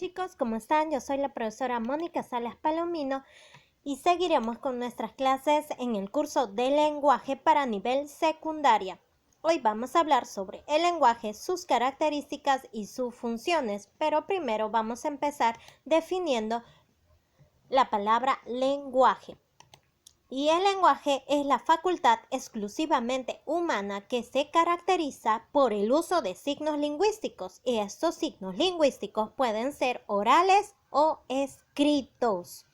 Chicos, ¿cómo están? Yo soy la profesora Mónica Salas Palomino y seguiremos con nuestras clases en el curso de lenguaje para nivel secundaria. Hoy vamos a hablar sobre el lenguaje, sus características y sus funciones, pero primero vamos a empezar definiendo la palabra lenguaje. Y el lenguaje es la facultad exclusivamente humana que se caracteriza por el uso de signos lingüísticos, y estos signos lingüísticos pueden ser orales o escritos.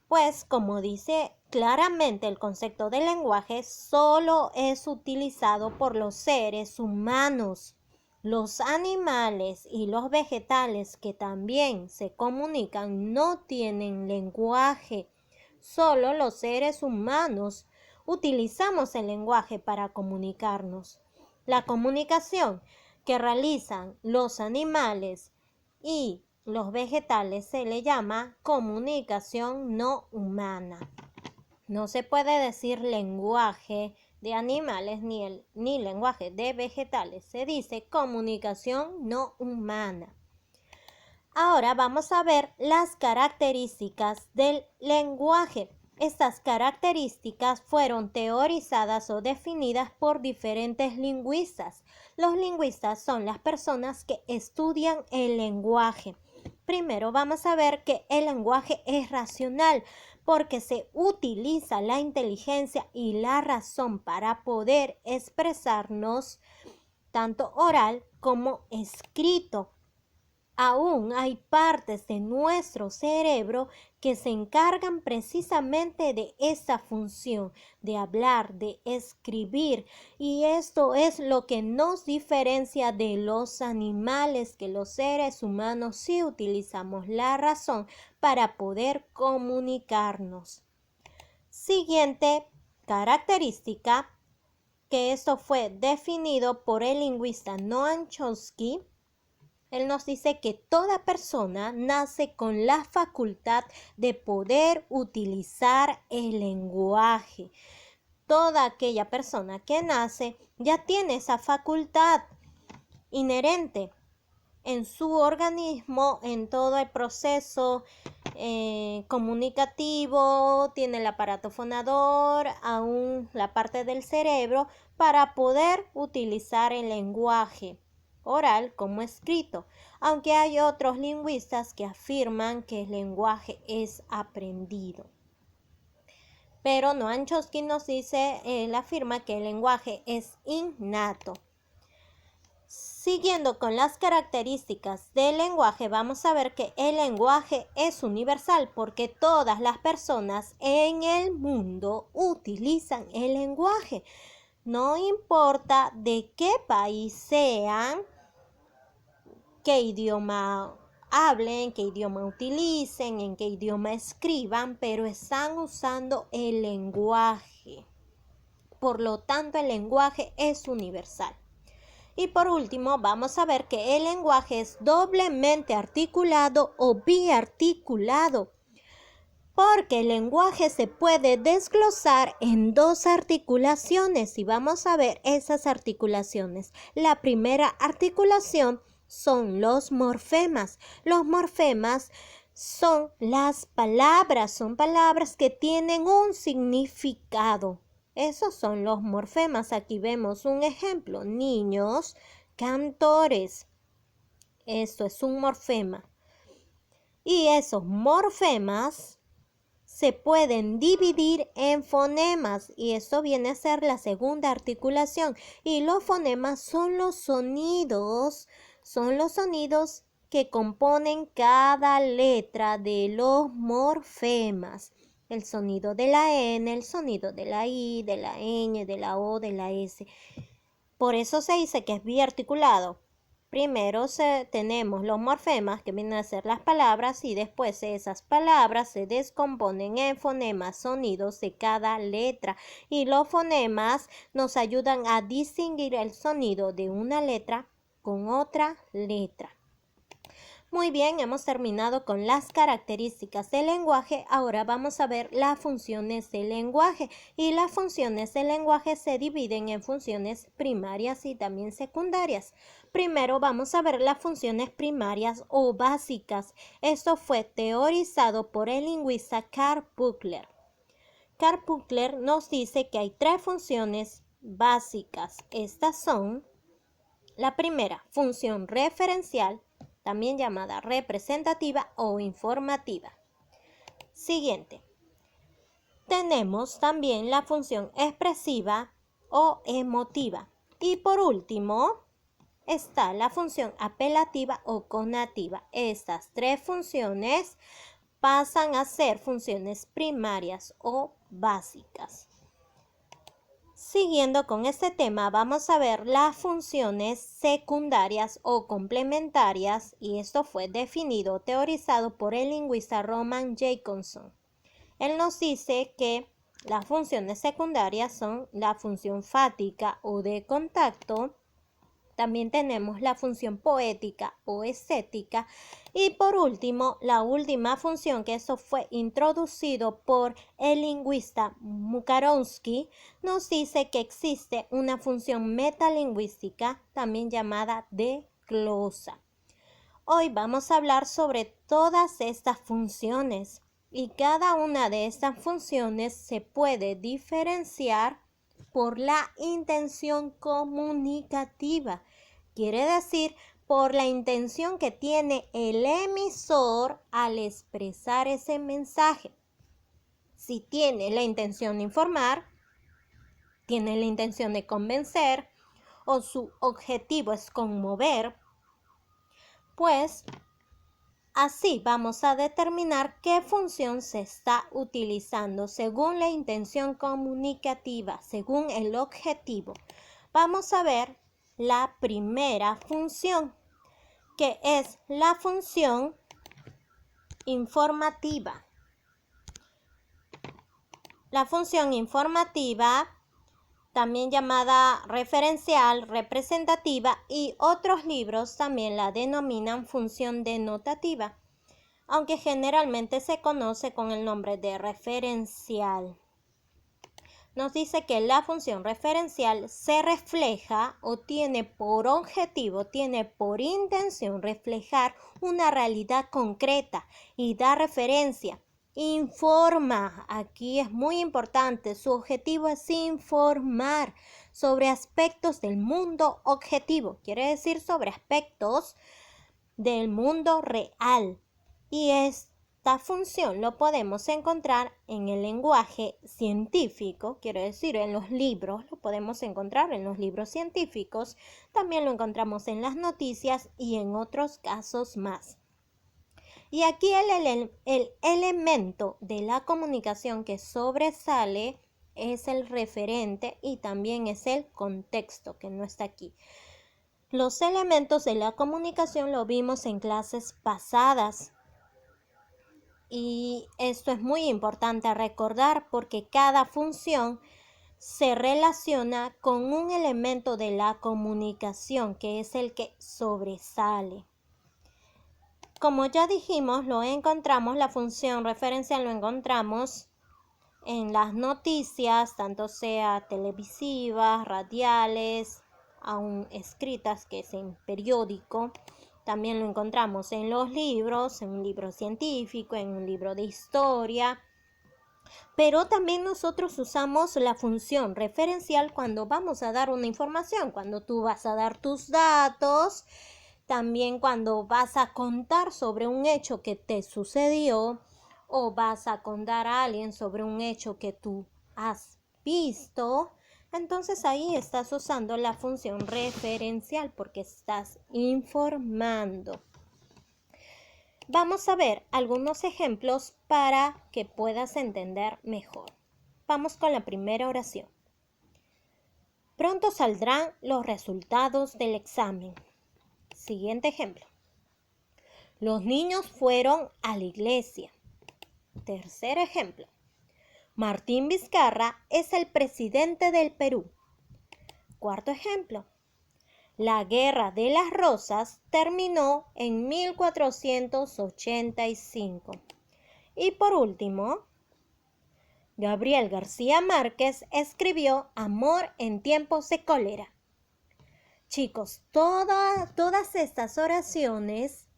Pues como dice claramente el concepto de lenguaje, solo es utilizado por los seres humanos. Los animales y los vegetales que también se comunican no tienen lenguaje. Solo los seres humanos utilizamos el lenguaje para comunicarnos. La comunicación que realizan los animales y los vegetales se le llama comunicación no humana. No se puede decir lenguaje de animales ni lenguaje de vegetales. Se dice comunicación no humana. Ahora vamos a ver las características del lenguaje. Estas características fueron teorizadas o definidas por diferentes lingüistas. Los lingüistas son las personas que estudian el lenguaje. Primero vamos a ver que el lenguaje es racional porque se utiliza la inteligencia y la razón para poder expresarnos tanto oral como escrito. Aún hay partes de nuestro cerebro que se encargan precisamente de esa función, de hablar, de escribir, y esto es lo que nos diferencia de los animales, que los seres humanos sí utilizamos la razón para poder comunicarnos. Siguiente característica, que esto fue definido por el lingüista Noam Chomsky. Él nos dice que toda persona nace con la facultad de poder utilizar el lenguaje. Toda aquella persona que nace ya tiene esa facultad inherente en su organismo, en todo el proceso comunicativo, tiene el aparato fonador, aún la parte del cerebro para poder utilizar el lenguaje oral como escrito, aunque hay otros lingüistas que afirman que el lenguaje es aprendido. Pero Noam Chomsky nos dice, él afirma que el lenguaje es innato. Siguiendo con las características del lenguaje, vamos a ver que el lenguaje es universal porque todas las personas en el mundo utilizan el lenguaje. No importa de qué país sean, qué idioma hablen, qué idioma utilicen, en qué idioma escriban, pero están usando el lenguaje. Por lo tanto, el lenguaje es universal. Y por último, vamos a ver que el lenguaje es doblemente articulado o biarticulado, porque el lenguaje se puede desglosar en dos articulaciones y vamos a ver esas articulaciones. La primera articulación son los morfemas. Los morfemas son las palabras, son palabras que tienen un significado. Esos son los morfemas. Aquí vemos un ejemplo, niños, cantores. Esto es un morfema. Y esos morfemas se pueden dividir en fonemas y eso viene a ser la segunda articulación. Y los fonemas son los sonidos que componen cada letra de los morfemas. El sonido de la N, el sonido de la I, de la ñ, de la O, de la S. Por eso se dice que es biarticulado. Primero tenemos los morfemas, que vienen a ser las palabras, y después esas palabras se descomponen en fonemas, sonidos de cada letra. Y los fonemas nos ayudan a distinguir el sonido de una letra con otra letra. Muy bien, hemos terminado con las características del lenguaje. Ahora vamos a ver las funciones del lenguaje. Y las funciones del lenguaje se dividen en funciones primarias y también secundarias. Primero vamos a ver las funciones primarias o básicas. Esto fue teorizado por el lingüista Karl Buchler. Karl Buchler nos dice que hay tres funciones básicas. Estas son: la primera, función referencial, también llamada representativa o informativa. Siguiente. Tenemos también la función expresiva o emotiva. Y por último, está la función apelativa o conativa. Estas tres funciones pasan a ser funciones primarias o básicas. Siguiendo con este tema, vamos a ver las funciones secundarias o complementarias, y esto fue definido, teorizado por el lingüista Roman Jacobson. Él nos dice que las funciones secundarias son la función fática o de contacto. También tenemos la función poética o estética. Y por último, la última función, que eso fue introducido por el lingüista Mukarowski, nos dice que existe una función metalingüística, también llamada de glosa. Hoy vamos a hablar sobre todas estas funciones. Y cada una de estas funciones se puede diferenciar por la intención comunicativa. Quiere decir, por la intención que tiene el emisor al expresar ese mensaje. Si tiene la intención de informar, tiene la intención de convencer, o su objetivo es conmover, pues así vamos a determinar qué función se está utilizando según la intención comunicativa, según el objetivo. Vamos a ver la primera función, que es la función informativa. La función informativa, también llamada referencial, representativa, y otros libros también la denominan función denotativa, aunque generalmente se conoce con el nombre de referencial. Nos dice que la función referencial se refleja o tiene por objetivo, tiene por intención reflejar una realidad concreta y da referencia. Informa, aquí es muy importante, su objetivo es informar sobre aspectos del mundo objetivo, quiere decir sobre aspectos del mundo real. Y esta función lo podemos encontrar en el lenguaje científico, quiero decir, en los libros, lo podemos encontrar en los libros científicos, también lo encontramos en las noticias y en otros casos más. Y aquí el elemento de la comunicación que sobresale es el referente y también es el contexto, que no está aquí. Los elementos de la comunicación lo vimos en clases pasadas. Y esto es muy importante recordar porque cada función se relaciona con un elemento de la comunicación que es el que sobresale. Como ya dijimos, la función referencial lo encontramos en las noticias, tanto sea televisivas, radiales, aún escritas, que es en periódico. También lo encontramos en los libros, en un libro científico, en un libro de historia. Pero también nosotros usamos la función referencial cuando vamos a dar una información, cuando tú vas a dar tus datos, también cuando vas a contar sobre un hecho que te sucedió o vas a contar a alguien sobre un hecho que tú has visto. Entonces ahí estás usando la función referencial porque estás informando. Vamos a ver algunos ejemplos para que puedas entender mejor. Vamos con la primera oración. Pronto saldrán los resultados del examen. Siguiente ejemplo. Los niños fueron a la iglesia. Tercer ejemplo. Martín Vizcarra es el presidente del Perú. Cuarto ejemplo. La Guerra de las Rosas terminó en 1485. Y por último, Gabriel García Márquez escribió Amor en tiempos de cólera. Chicos, todas estas oraciones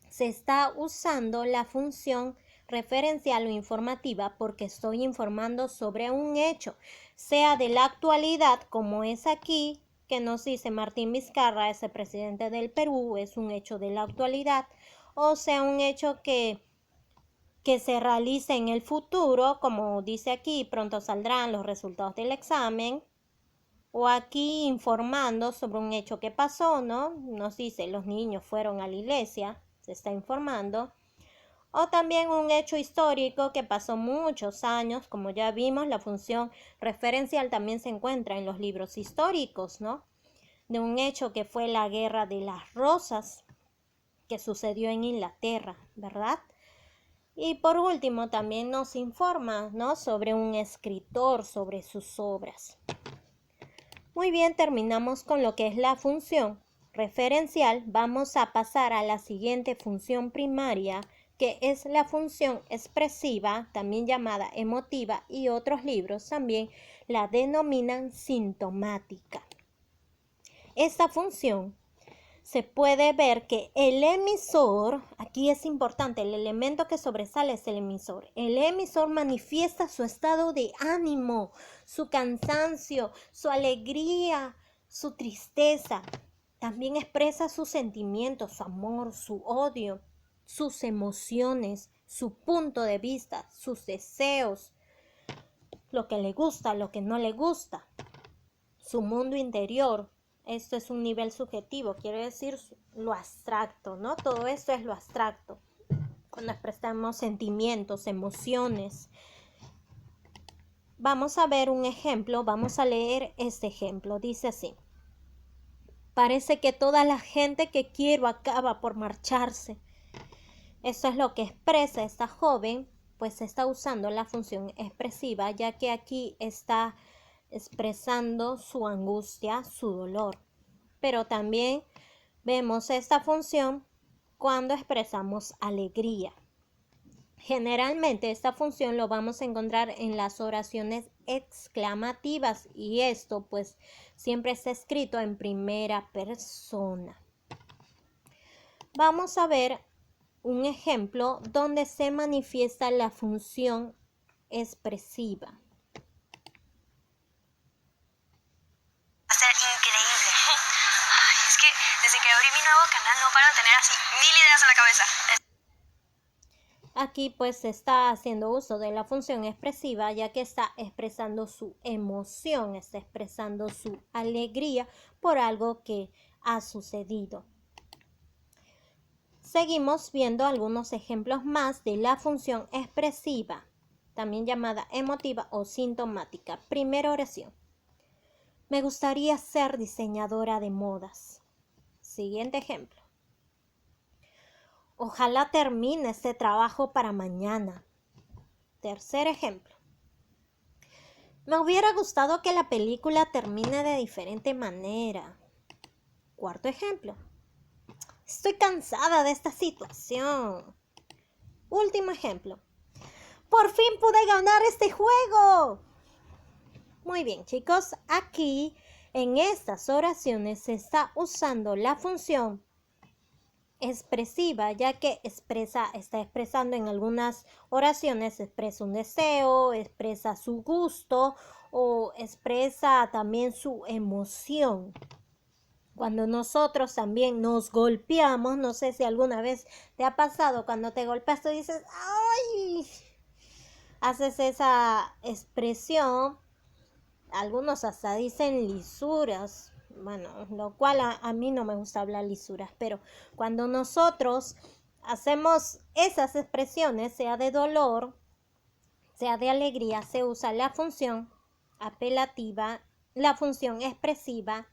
se está usando la función referencial o informativa porque estoy informando sobre un hecho, sea de la actualidad, como es aquí, que nos dice Martín Vizcarra, ese presidente del Perú, es un hecho de la actualidad, o sea, un hecho que se realice en el futuro, como dice aquí, pronto saldrán los resultados del examen, o aquí informando sobre un hecho que pasó, ¿no? Nos dice, los niños fueron a la iglesia, se está informando. O también un hecho histórico que pasó muchos años, como ya vimos, la función referencial también se encuentra en los libros históricos, ¿no? De un hecho que fue la Guerra de las Rosas, que sucedió en Inglaterra, ¿verdad? Y por último también nos informa, ¿no? Sobre un escritor, sobre sus obras. Muy bien, terminamos con lo que es la función referencial. Vamos a pasar a la siguiente función primaria, que es la función expresiva, también llamada emotiva, y otros libros también la denominan sintomática. Esta función se puede ver que el emisor, aquí es importante, el elemento que sobresale es el emisor. El emisor manifiesta su estado de ánimo, su cansancio, su alegría, su tristeza. También expresa sus sentimientos, su amor, su odio, sus emociones, su punto de vista, sus deseos, lo que le gusta, lo que no le gusta, su mundo interior. Esto es un nivel subjetivo, quiere decir lo abstracto, ¿no? Todo esto es lo abstracto. Cuando expresamos sentimientos, emociones. Vamos a ver un ejemplo, vamos a leer este ejemplo. Dice así: parece que toda la gente que quiero acaba por marcharse. Eso es lo que expresa esta joven, pues está usando la función expresiva, ya que aquí está expresando su angustia, su dolor. Pero también vemos esta función cuando expresamos alegría. Generalmente esta función lo vamos a encontrar en las oraciones exclamativas y esto pues siempre está escrito en primera persona. Vamos a ver un ejemplo donde se manifiesta la función expresiva. Increíble. Ay, es que desde que abrí mi nuevo canal no paro de tener así 1000 ideas en la cabeza. Aquí pues se está haciendo uso de la función expresiva ya que está expresando su emoción, está expresando su alegría por algo que ha sucedido. Seguimos viendo algunos ejemplos más de la función expresiva, también llamada emotiva o sintomática. Primera oración: me gustaría ser diseñadora de modas. Siguiente ejemplo: ojalá termine este trabajo para mañana. Tercer ejemplo: me hubiera gustado que la película termine de diferente manera. Cuarto ejemplo: estoy cansada de esta situación. Último ejemplo: por fin pude ganar este juego. Muy bien, chicos, aquí en estas oraciones se está usando la función expresiva, ya que está expresando en algunas oraciones, expresa un deseo, expresa su gusto o expresa también su emoción. Cuando nosotros también nos golpeamos, no sé si alguna vez te ha pasado, cuando te golpeas tú dices ¡ay! Haces esa expresión, algunos hasta dicen lisuras. Bueno, lo cual a mí no me gusta hablar lisuras, pero cuando nosotros hacemos esas expresiones, sea de dolor, sea de alegría, se usa la función apelativa, la función expresiva,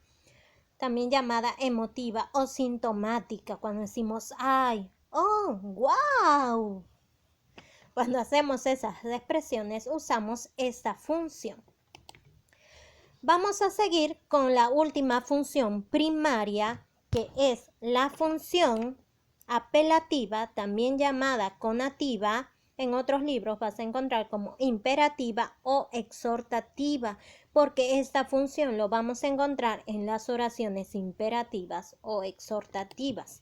también llamada emotiva o sintomática, cuando decimos ¡ay! ¡Oh! ¡Wow! Cuando hacemos esas expresiones usamos esta función. Vamos a seguir con la última función primaria, que es la función apelativa, también llamada conativa. En otros libros vas a encontrar como imperativa o exhortativa, porque esta función lo vamos a encontrar en las oraciones imperativas o exhortativas.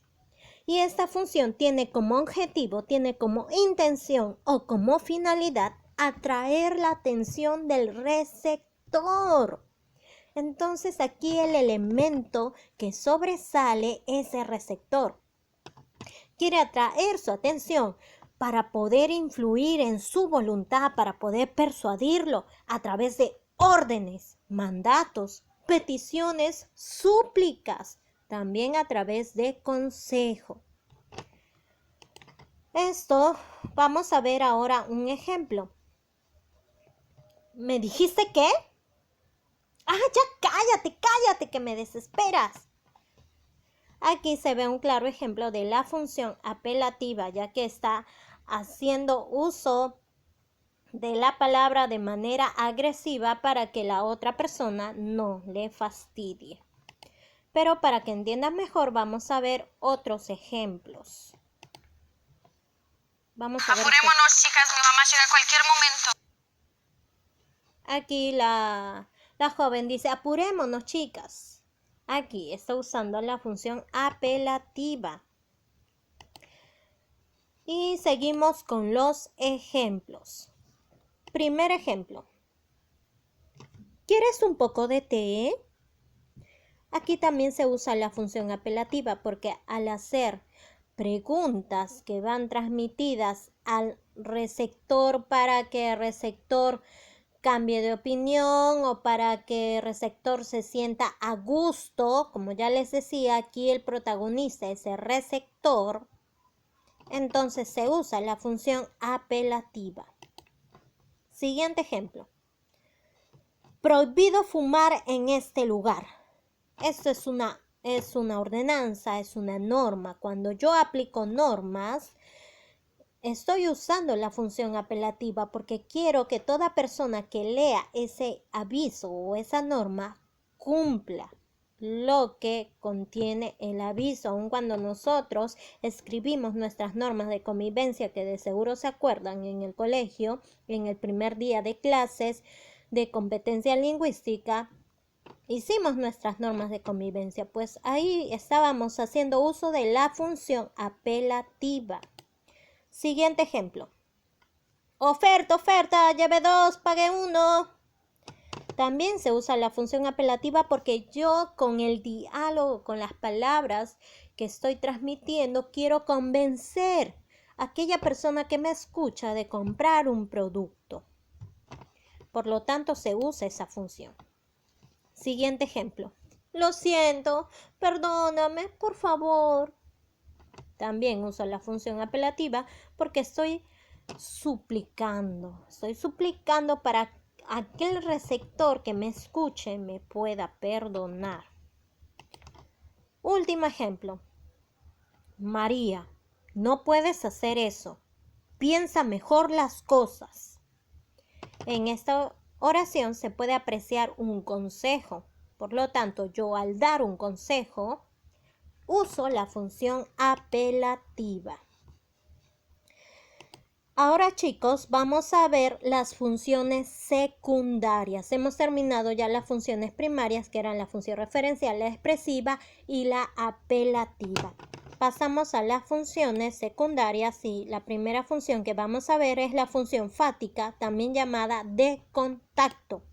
Y esta función tiene como objetivo, tiene como intención o como finalidad atraer la atención del receptor. Entonces aquí el elemento que sobresale es el receptor. Quiere atraer su atención para poder influir en su voluntad, para poder persuadirlo a través de órdenes, mandatos, peticiones, súplicas, también a través de consejo. Esto vamos a ver ahora un ejemplo. ¿Me dijiste qué? ¡Ah, ya cállate, que me desesperas! Aquí se ve un claro ejemplo de la función apelativa, ya que está haciendo uso de la palabra de manera agresiva para que la otra persona no le fastidie. Pero para que entiendan mejor, vamos a ver otros ejemplos. Vamos a ver. Apurémonos, chicas, mi mamá llega a cualquier momento. Aquí la joven dice, apurémonos, chicas. Aquí está usando la función apelativa. Y seguimos con los ejemplos. Primer ejemplo. ¿Quieres un poco de té? Aquí también se usa la función apelativa porque al hacer preguntas que van transmitidas al receptor para que el receptor cambie de opinión o para que el receptor se sienta a gusto, como ya les decía, aquí el protagonista es el receptor, entonces se usa la función apelativa. Siguiente ejemplo. Prohibido fumar en este lugar. Esto es una ordenanza, es una norma. Cuando yo aplico normas, estoy usando la función apelativa porque quiero que toda persona que lea ese aviso o esa norma cumpla lo que contiene el aviso. Aun cuando nosotros escribimos nuestras normas de convivencia, que de seguro se acuerdan en el colegio, en el primer día de clases de competencia lingüística, hicimos nuestras normas de convivencia, pues ahí estábamos haciendo uso de la función apelativa. Siguiente ejemplo. Oferta, lleve 2, pague 1. También se usa la función apelativa porque yo con el diálogo, con las palabras que estoy transmitiendo, quiero convencer a aquella persona que me escucha de comprar un producto. Por lo tanto, se usa esa función. Siguiente ejemplo. Lo siento, perdóname, por favor. También uso la función apelativa porque estoy suplicando para aquel receptor que me escuche me pueda perdonar. Último ejemplo. María, no puedes hacer eso. Piensa mejor las cosas. En esta oración se puede apreciar un consejo. Por lo tanto, yo al dar un consejo, uso la función apelativa. Ahora, chicos, vamos a ver las funciones secundarias. Hemos terminado ya las funciones primarias, que eran la función referencial, la expresiva y la apelativa. Pasamos a las funciones secundarias y la primera función que vamos a ver es la función fática, también llamada de contacto.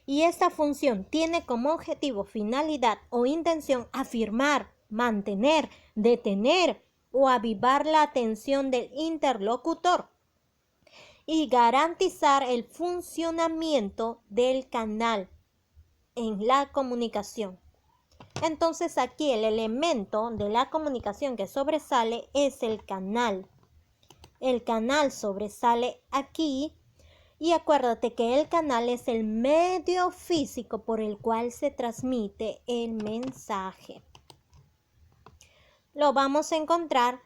Y esta función tiene como objetivo, finalidad o intención afirmar, mantener, detener o avivar la atención del interlocutor y garantizar el funcionamiento del canal en la comunicación. Entonces aquí el elemento de la comunicación que sobresale es el canal. El canal sobresale aquí y acuérdate que el canal es el medio físico por el cual se transmite el mensaje. Lo vamos a encontrar.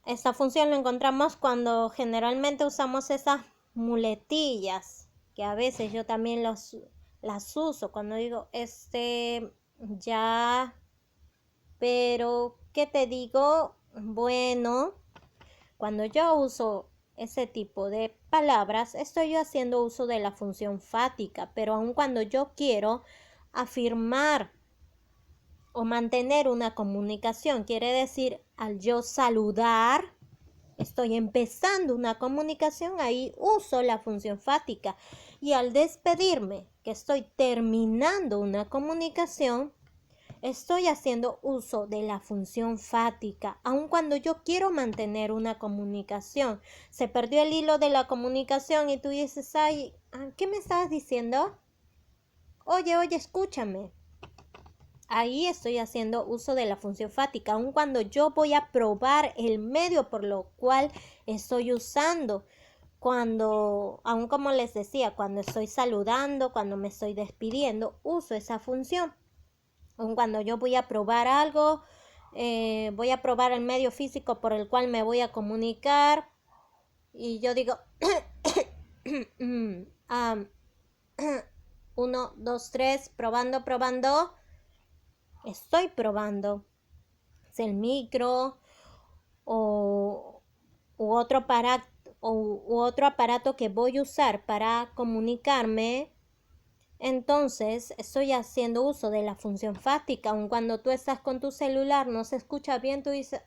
Esta función lo encontramos cuando generalmente usamos esas muletillas, que a veces yo también las uso cuando digo, ya, pero, ¿qué te digo? Bueno, cuando yo uso ese tipo de palabras, estoy yo haciendo uso de la función fática, pero aun cuando yo quiero afirmar o mantener una comunicación, quiere decir, al yo saludar, estoy empezando una comunicación, ahí uso la función fática. Y al despedirme, que estoy terminando una comunicación, estoy haciendo uso de la función fática, aun cuando yo quiero mantener una comunicación. Se perdió el hilo de la comunicación y tú dices, ay, ¿qué me estabas diciendo? Oye, escúchame. Ahí estoy haciendo uso de la función fática, aun cuando yo voy a probar el medio por lo cual estoy usando. Aun como les decía, cuando estoy saludando, cuando me estoy despidiendo, uso esa función. Aun cuando yo voy a probar algo, voy a probar el medio físico por el cual me voy a comunicar y yo digo 1, 2, 3, probando. Estoy probando. Es el micro u otro aparato que voy a usar para comunicarme. Entonces estoy haciendo uso de la función fática. Aun cuando tú estás con tu celular, no se escucha bien, tú dices,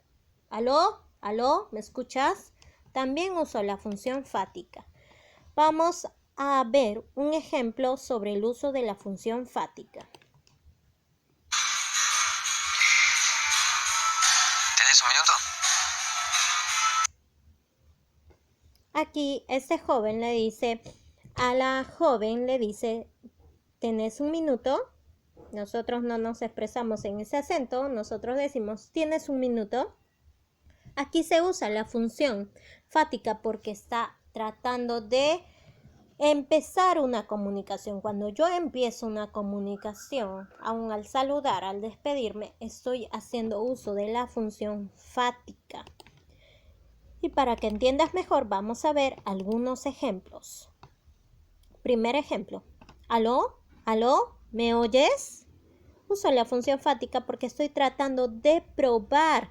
¿aló? ¿Me escuchas? También uso la función fática. Vamos a ver un ejemplo sobre el uso de la función fática. ¿Tienes un minuto? Aquí este joven le dice, a la joven le dice, ¿tienes un minuto? Nosotros no nos expresamos en ese acento, nosotros decimos, ¿tienes un minuto? Aquí se usa la función fática porque está tratando de empezar una comunicación. Cuando yo empiezo una comunicación, aun al saludar, al despedirme, estoy haciendo uso de la función fática. Y para que entiendas mejor, vamos a ver algunos ejemplos. Primer ejemplo. ¿Aló? ¿Me oyes? Uso la función fática porque estoy tratando de probar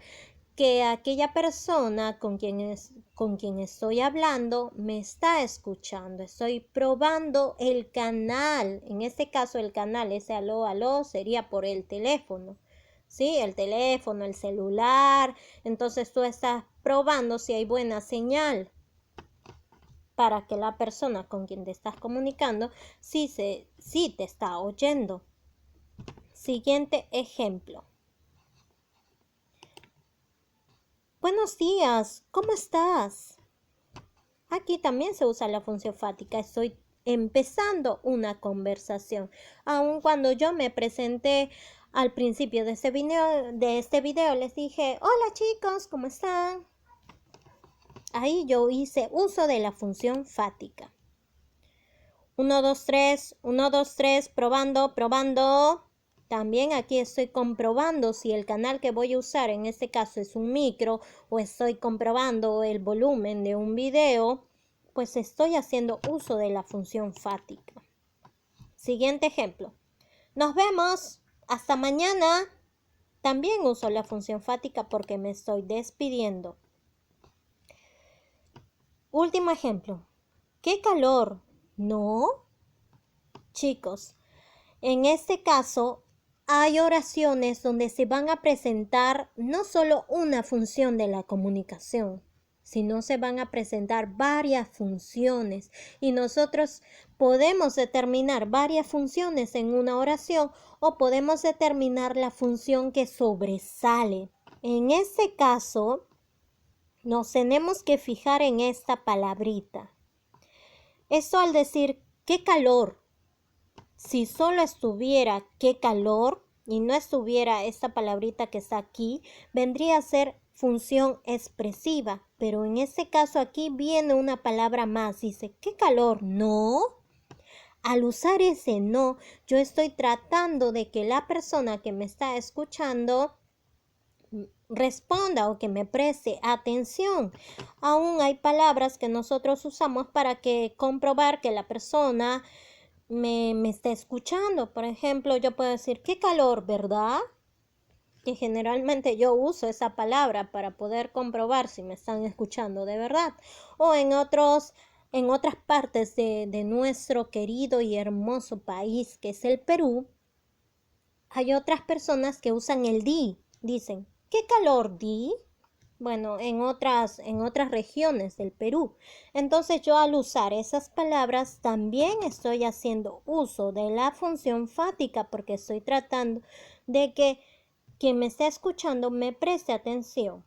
que aquella persona con quien estoy hablando me está escuchando. Estoy probando el canal. En este caso, el canal, ese aló, sería por el teléfono. ¿Sí? El teléfono, el celular. Entonces tú estás probando si hay buena señal para que la persona con quien te estás comunicando sí te está oyendo. Siguiente ejemplo. Buenos días, ¿cómo estás? Aquí también se usa la función fática. Estoy empezando una conversación. Aun cuando yo me presenté al principio de este video, les dije, hola chicos, ¿cómo están? Ahí yo hice uso de la función fática. 1, 2, 3, 1, 2, 3, probando. También aquí estoy comprobando si el canal que voy a usar en este caso es un micro o estoy comprobando el volumen de un video, pues estoy haciendo uso de la función fática. Siguiente ejemplo. Nos vemos. Hasta mañana. También uso la función fática porque me estoy despidiendo. Último ejemplo. ¡Qué calor! ¿No? Chicos, en este caso hay oraciones donde se van a presentar no solo una función de la comunicación, sino se van a presentar varias funciones y nosotros podemos determinar varias funciones en una oración o podemos determinar la función que sobresale. En este caso, nos tenemos que fijar en esta palabrita. Esto al decir qué calor. Si solo estuviera qué calor y no estuviera esta palabrita que está aquí, vendría a ser función expresiva. Pero en este caso aquí viene una palabra más. Dice, ¿qué calor? No. Al usar ese no, yo estoy tratando de que la persona que me está escuchando responda o que me preste atención. Aún hay palabras que nosotros usamos para comprobar que la persona me está escuchando. Por ejemplo, yo puedo decir, qué calor, ¿verdad? Que generalmente yo uso esa palabra para poder comprobar si me están escuchando de verdad. O en otras partes de nuestro querido y hermoso país que es el Perú, hay otras personas que usan el di. Dicen, ¿qué calor, di? Bueno, en otras regiones del Perú. Entonces yo al usar esas palabras también estoy haciendo uso de la función fática porque estoy tratando de que quien me está escuchando me preste atención.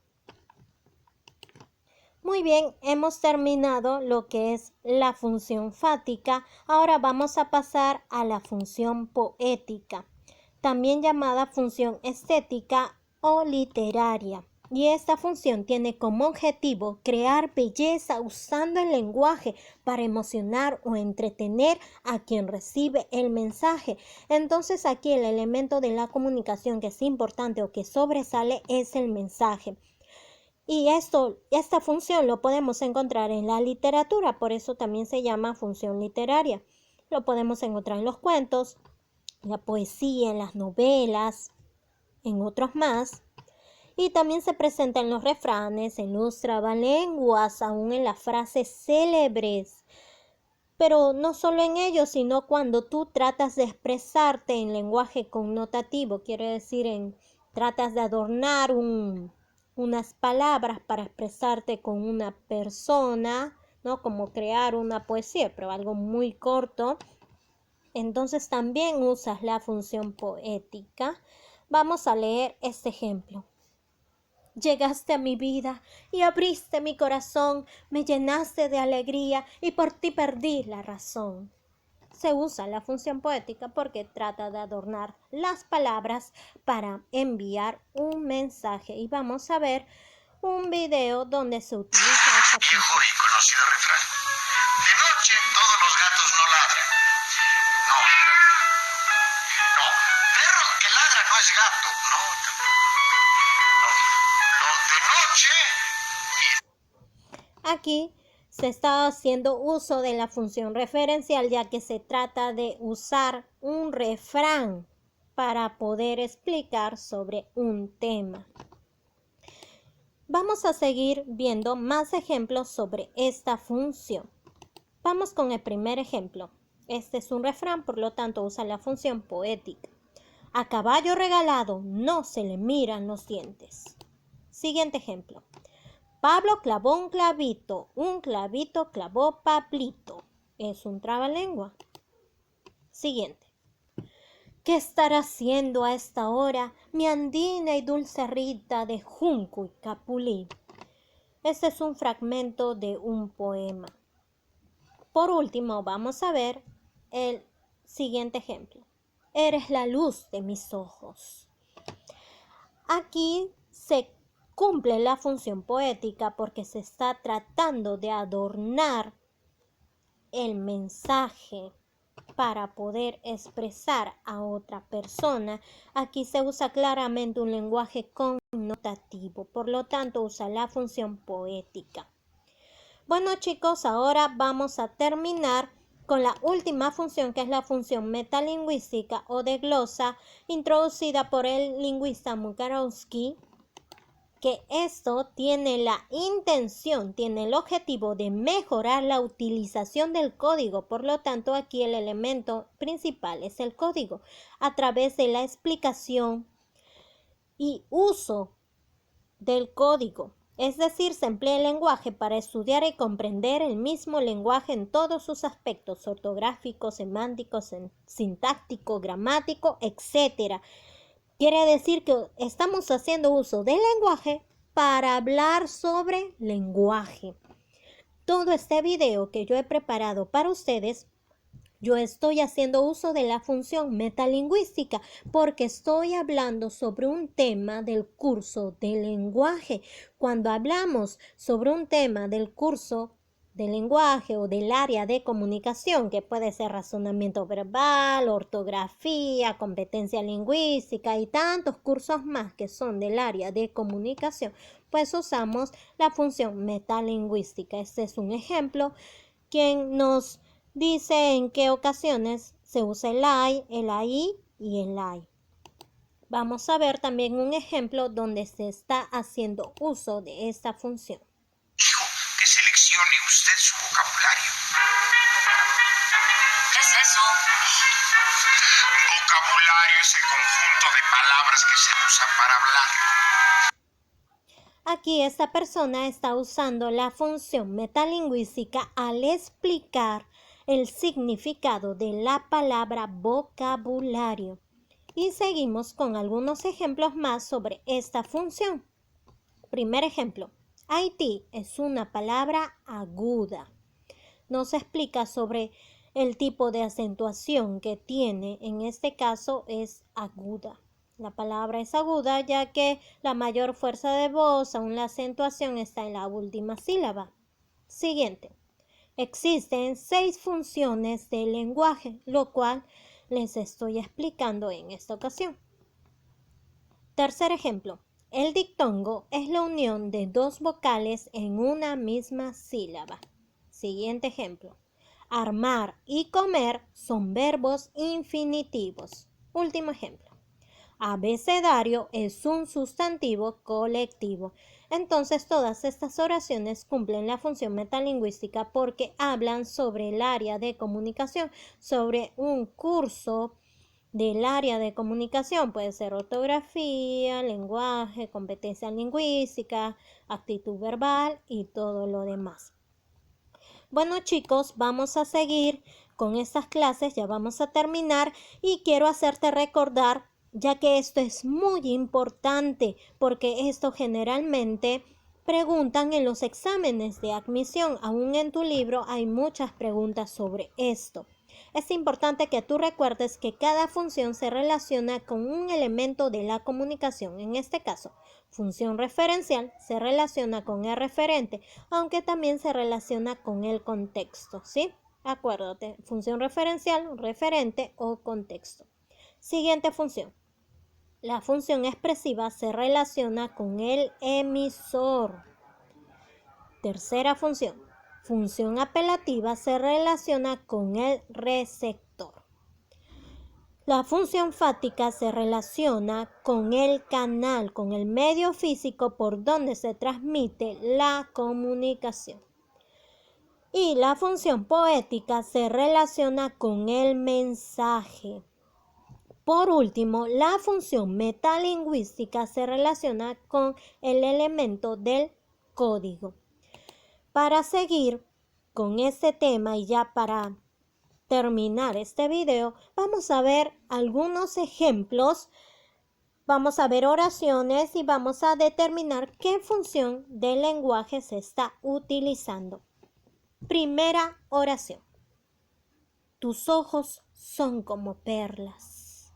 Muy bien, hemos terminado lo que es la función fática. Ahora vamos a pasar a la función poética, también llamada función estética o literaria. Y esta función tiene como objetivo crear belleza usando el lenguaje para emocionar o entretener a quien recibe el mensaje. Entonces aquí el elemento de la comunicación que es importante o que sobresale es el mensaje. Y esta función lo podemos encontrar en la literatura, por eso también se llama función literaria. Lo podemos encontrar en los cuentos, en la poesía, en las novelas, en otros más. Y también se presenta en los refranes, en los trabalenguas, aún en las frases célebres. Pero no solo en ellos, sino cuando tú tratas de expresarte en lenguaje connotativo, quiere decir, tratas de adornar unas palabras para expresarte con una persona, ¿no? Como crear una poesía, pero algo muy corto. Entonces también usas la función poética. Vamos a leer este ejemplo. Llegaste a mi vida y abriste mi corazón, me llenaste de alegría y por ti perdí la razón. Se usa la función poética porque trata de adornar las palabras para enviar un mensaje. Y vamos a ver un video donde se utiliza esta función. Viejo y conocido refrán. De noche todos los gatos no ladran. No, perro que ladra no es gato. No, de noche. Aquí se está haciendo uso de la función referencial ya que se trata de usar un refrán para poder explicar sobre un tema. Vamos a seguir viendo más ejemplos sobre esta función. Vamos con el primer ejemplo. Este es un refrán, por lo tanto usa la función poética. A caballo regalado no se le miran los dientes. Siguiente ejemplo. Pablo clavó un clavito clavó Pablito. Es un trabalengua. Siguiente. ¿Qué estará haciendo a esta hora mi andina y dulce Rita de junco y capulí? Este es un fragmento de un poema. Por último, vamos a ver el siguiente ejemplo. Eres la luz de mis ojos. Aquí se cumple la función poética porque se está tratando de adornar el mensaje para poder expresar a otra persona. Aquí se usa claramente un lenguaje connotativo, por lo tanto usa la función poética. Bueno chicos, ahora vamos a terminar con la última función, que es la función metalingüística o de glosa, introducida por el lingüista Mukarowski, que esto tiene el objetivo de mejorar la utilización del código. Por lo tanto, aquí el elemento principal es el código, a través de la explicación y uso del código. Es decir, se emplea el lenguaje para estudiar y comprender el mismo lenguaje en todos sus aspectos ortográficos, semánticos, sintáctico, gramático, etc. Quiere decir que estamos haciendo uso del lenguaje para hablar sobre lenguaje. Todo este video que yo he preparado para ustedes, yo estoy haciendo uso de la función metalingüística porque estoy hablando sobre un tema del curso de lenguaje. Cuando hablamos sobre un tema del curso de lenguaje o del área de comunicación, que puede ser razonamiento verbal, ortografía, competencia lingüística y tantos cursos más que son del área de comunicación, pues usamos la función metalingüística. Este es un ejemplo quien nos dice en qué ocasiones se usa el ay, el ahí y el ay. Vamos a ver también un ejemplo donde se está haciendo uso de esta función. Dijo que seleccione usted su vocabulario. ¿Qué es eso? Vocabulario es el conjunto de palabras que se usan para hablar. Aquí esta persona está usando la función metalingüística al explicar el significado de la palabra vocabulario. Y seguimos con algunos ejemplos más sobre esta función. Primer ejemplo, Haití es una palabra aguda. Nos explica sobre el tipo de acentuación que tiene, en este caso es aguda. La palabra es aguda ya que la mayor fuerza de voz, aún la acentuación está en la última sílaba. Siguiente. Existen 6 funciones del lenguaje, lo cual les estoy explicando en esta ocasión. Tercer ejemplo. El dictongo es la unión de 2 vocales en una misma sílaba. Siguiente ejemplo. Armar y comer son verbos infinitivos. Último ejemplo. Abecedario es un sustantivo colectivo. Entonces todas estas oraciones cumplen la función metalingüística porque hablan sobre el área de comunicación, sobre un curso del área de comunicación. Puede ser ortografía, lenguaje, competencia lingüística, actitud verbal y todo lo demás. Bueno chicos, vamos a seguir con estas clases, ya vamos a terminar y quiero hacerte recordar, ya que esto es muy importante, porque esto generalmente preguntan en los exámenes de admisión. Aún en tu libro hay muchas preguntas sobre esto. Es importante que tú recuerdes que cada función se relaciona con un elemento de la comunicación. En este caso, función referencial se relaciona con el referente, aunque también se relaciona con el contexto, ¿sí? Acuérdate, función referencial, referente o contexto. Siguiente función. La función expresiva se relaciona con el emisor. Tercera función. Función apelativa se relaciona con el receptor. La función fáctica se relaciona con el canal, con el medio físico por donde se transmite la comunicación. Y la función poética se relaciona con el mensaje. Por último, la función metalingüística se relaciona con el elemento del código. Para seguir con este tema y ya para terminar este video, vamos a ver algunos ejemplos, vamos a ver oraciones y vamos a determinar qué función del lenguaje se está utilizando. Primera oración. Tus ojos son como perlas.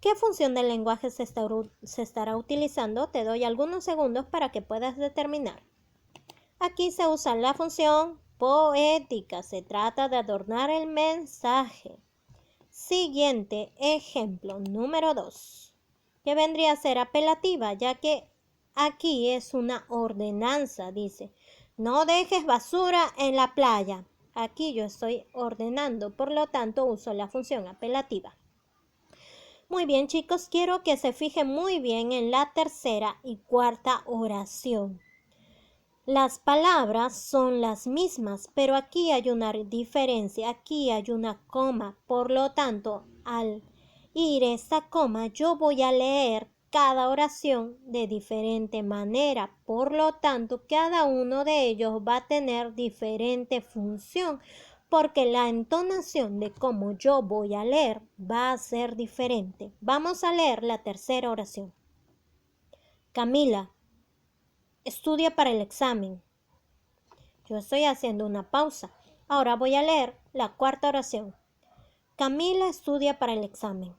¿Qué función del lenguaje se estará utilizando? Te doy algunos segundos para que puedas determinar. Aquí se usa la función poética, se trata de adornar el mensaje. Siguiente ejemplo, número 2, que vendría a ser apelativa, ya que aquí es una ordenanza, dice, no dejes basura en la playa. Aquí yo estoy ordenando, por lo tanto uso la función apelativa. Muy bien chicos, quiero que se fijen muy bien en la tercera y cuarta oración. Las palabras son las mismas, pero aquí hay una diferencia, aquí hay una coma. Por lo tanto, al ir esta coma, yo voy a leer cada oración de diferente manera. Por lo tanto, cada uno de ellos va a tener diferente función, porque la entonación de cómo yo voy a leer va a ser diferente. Vamos a leer la tercera oración. Camila, estudia para el examen. Yo estoy haciendo una pausa. Ahora voy a leer la cuarta oración. Camila estudia para el examen.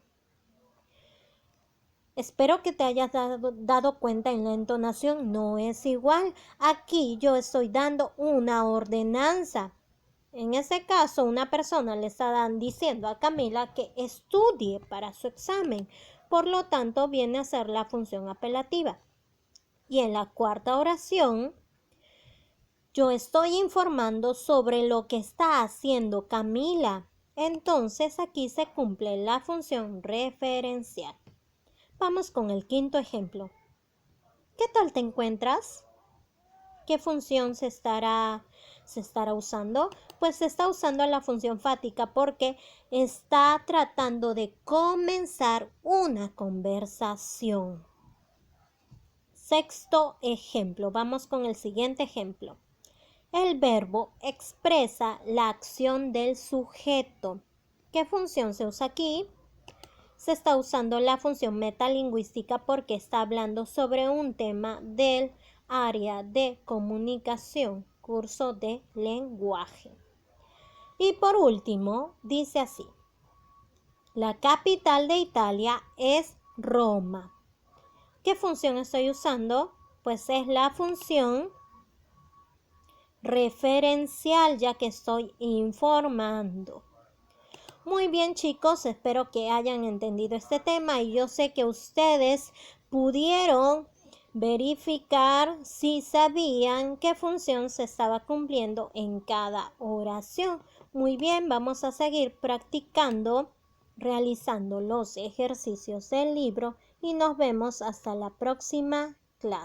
Espero que te hayas dado cuenta en la entonación. No es igual. Aquí yo estoy dando una ordenanza. En ese caso, una persona le está diciendo a Camila que estudie para su examen. Por lo tanto, viene a ser la función apelativa. Y en la cuarta oración, yo estoy informando sobre lo que está haciendo Camila. Entonces aquí se cumple la función referencial. Vamos con el quinto ejemplo. ¿Qué tal te encuentras? ¿Qué función se estará usando? Pues se está usando la función fática porque está tratando de comenzar una conversación. Sexto ejemplo. Vamos con el siguiente ejemplo. El verbo expresa la acción del sujeto. ¿Qué función se usa aquí? Se está usando la función metalingüística porque está hablando sobre un tema del área de comunicación, curso de lenguaje. Y por último, dice así: la capital de Italia es Roma. ¿Qué función estoy usando? Pues es la función referencial, ya que estoy informando. Muy bien, chicos, espero que hayan entendido este tema y yo sé que ustedes pudieron verificar si sabían qué función se estaba cumpliendo en cada oración. Muy bien, vamos a seguir practicando, realizando los ejercicios del libro y nos vemos hasta la próxima clase.